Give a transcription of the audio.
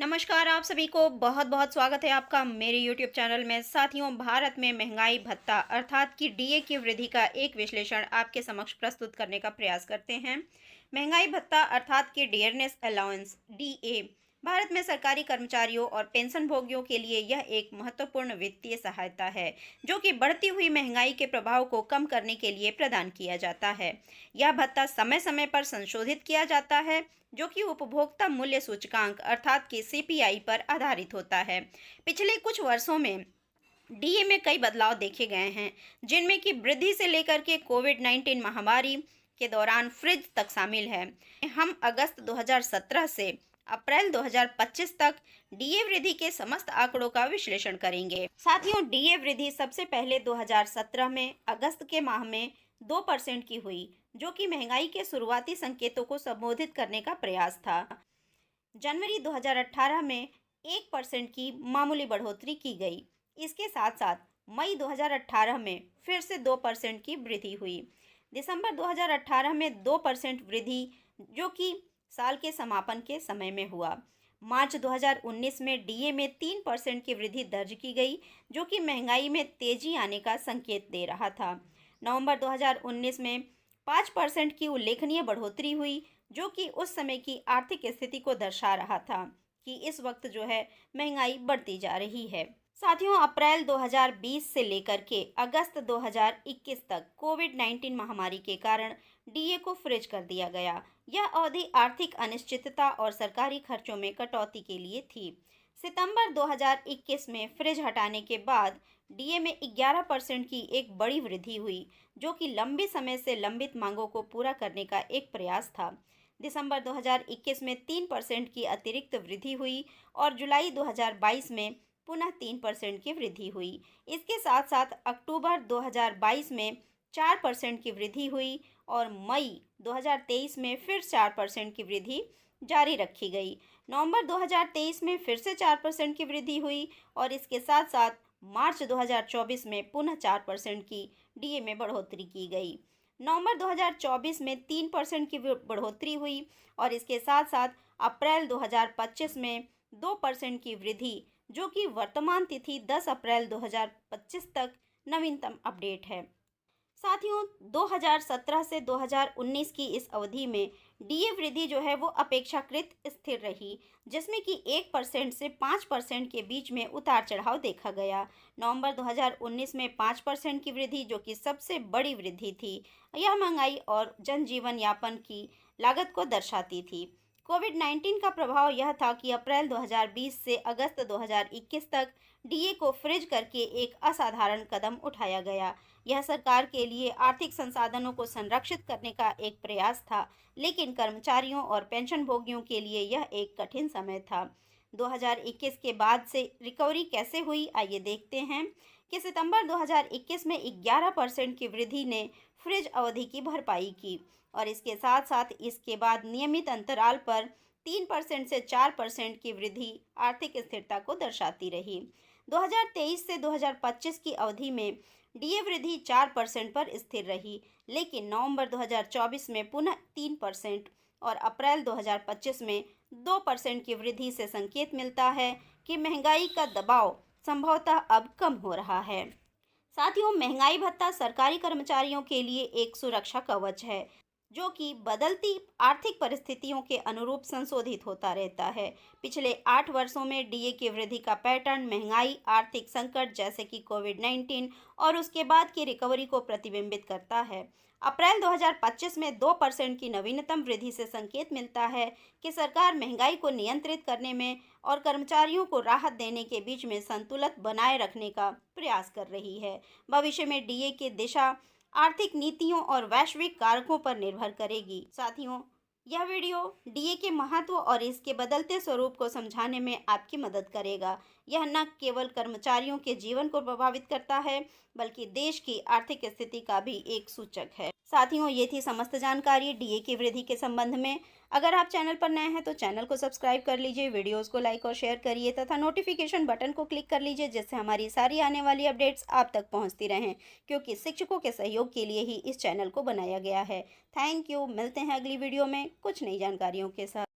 नमस्कार, आप सभी को बहुत बहुत स्वागत है आपका मेरे यूट्यूब चैनल में। साथियों, भारत में महंगाई भत्ता अर्थात कि डीए की वृद्धि का एक विश्लेषण आपके समक्ष प्रस्तुत करने का प्रयास करते हैं। महंगाई भत्ता अर्थात कि डियरनेस अलाउंस डीए भारत में सरकारी कर्मचारियों और पेंशन भोगियों के लिए यह एक महत्वपूर्ण वित्तीय सहायता है जो कि बढ़ती हुई महंगाई के प्रभाव को कम करने के लिए प्रदान किया जाता है। यह भत्ता समय समय पर संशोधित किया जाता है जो कि उपभोक्ता मूल्य सूचकांक अर्थात कि सीपीआई पर आधारित होता है। पिछले कुछ वर्षों में डीए में कई बदलाव देखे गए हैं, जिनमें कि वृद्धि से लेकर के कोविड-19 महामारी के दौरान फ्रिज तक शामिल है। हम अगस्त 2017 से अप्रैल 2025 तक डीए वृद्धि के समस्त आंकड़ों का विश्लेषण करेंगे। साथियों, डीए वृद्धि सबसे पहले 2017 में अगस्त के माह में 2% की हुई, जो कि महंगाई के शुरुआती संकेतों को संबोधित करने का प्रयास था। जनवरी 2018 में 1% की मामूली बढ़ोतरी की गई। इसके साथ साथ मई 2018 में फिर से 2% की वृद्धि हुई। दिसंबर 2018 में 2% वृद्धि, जो कि साल के समापन के समय में हुआ। मार्च 2019 में डीए में 3% की वृद्धि दर्ज की गई, जो कि महंगाई में तेजी आने का संकेत दे रहा था। नवंबर 2019 में 5% की उल्लेखनीय बढ़ोतरी हुई, जो कि उस समय की आर्थिक स्थिति को दर्शा रहा था कि इस वक्त जो है महंगाई बढ़ती जा रही है। साथियों, अप्रैल 2020 से लेकर के अगस्त 2021 तक कोविड-19 महामारी के कारण डीए को फ्रीज कर दिया गया। यह अवधि आर्थिक अनिश्चितता और सरकारी खर्चों में कटौती के लिए थी। सितंबर 2021 में फ्रीज हटाने के बाद डीए में 11% की एक बड़ी वृद्धि हुई, जो कि लंबे समय से लंबित मांगों को पूरा करने का एक प्रयास था। दिसंबर 2021 में 3% की अतिरिक्त वृद्धि हुई और जुलाई 2022 में पुनः 3% की वृद्धि हुई। इसके साथ साथ अक्टूबर 2022 में 4% की वृद्धि हुई और मई 2023 में फिर 4% की वृद्धि जारी रखी गई। नवंबर 2023 में फिर से 4% की वृद्धि हुई और इसके साथ साथ मार्च 2024 में पुनः 4% की डीए में बढ़ोतरी की गई। नवंबर 2024 में 3% की बढ़ोतरी हुई और इसके साथ साथ अप्रैल 2025 में 2% की वृद्धि, जो कि वर्तमान तिथि 10 अप्रैल 2025 तक नवीनतम अपडेट है। साथियों, 2017 से 2019 की इस अवधि में डीए वृद्धि जो है वो अपेक्षाकृत स्थिर रही, जिसमें कि 1% से 5% के बीच में उतार चढ़ाव देखा गया। नवंबर 2019 में 5% की वृद्धि, जो कि सबसे बड़ी वृद्धि थी, यह महंगाई और जनजीवन यापन की लागत को दर्शाती थी। कोविड-19 का प्रभाव यह था कि अप्रैल 2020 से अगस्त 2021 तक डीए को फ्रीज करके एक असाधारण कदम उठाया गया। यह सरकार के लिए आर्थिक संसाधनों को संरक्षित करने का एक प्रयास था, लेकिन कर्मचारियों और पेंशन भोगियों के लिए यह एक कठिन समय था। 2021 के बाद से रिकवरी कैसे हुई, आइए देखते हैं कि सितंबर 2021 में 11% की वृद्धि ने फ्रीज अवधि की भरपाई की और इसके साथ साथ इसके बाद नियमित अंतराल पर 3% से 4% की वृद्धि आर्थिक स्थिरता को दर्शाती रही। 2023 से 2025 की अवधि में डीए वृद्धि 4% पर स्थिर रही, लेकिन नवंबर 2024 में पुनः 3% और अप्रैल 2025 में 2% की वृद्धि से संकेत मिलता है कि महंगाई का दबाव संभवतः अब कम हो रहा है। साथियों, महंगाई भत्ता सरकारी कर्मचारियों के लिए एक सुरक्षा कवच है, जो कि बदलती आर्थिक परिस्थितियों के अनुरूप संशोधित होता रहता है। पिछले 8 वर्षों में डीए की वृद्धि का पैटर्न महंगाई, आर्थिक संकट जैसे कि कोविड-19 और उसके बाद की रिकवरी को प्रतिबिंबित करता है। अप्रैल 2025 में 2% की नवीनतम वृद्धि से संकेत मिलता है कि सरकार महंगाई को नियंत्रित करने में और कर्मचारियों को राहत देने के बीच में संतुलन बनाए रखने का प्रयास कर रही है। भविष्य में डीए की दिशा आर्थिक नीतियों और वैश्विक कारकों पर निर्भर करेगी। साथियों, यह वीडियो डीए के महत्व और इसके बदलते स्वरूप को समझाने में आपकी मदद करेगा। यह न केवल कर्मचारियों के जीवन को प्रभावित करता है, बल्कि देश की आर्थिक स्थिति का भी एक सूचक है। साथियों, ये थी समस्त जानकारी डीए की वृद्धि के संबंध में। अगर आप चैनल पर नए हैं तो चैनल को सब्सक्राइब कर लीजिए, वीडियोस को लाइक और शेयर करिए तथा नोटिफिकेशन बटन को क्लिक कर लीजिए, जिससे हमारी सारी आने वाली अपडेट्स आप तक पहुंचती रहें, क्योंकि शिक्षकों के सहयोग के लिए ही इस चैनल को बनाया गया है। Thank you. मिलते हैं अगली वीडियो में कुछ नई जानकारियों के साथ।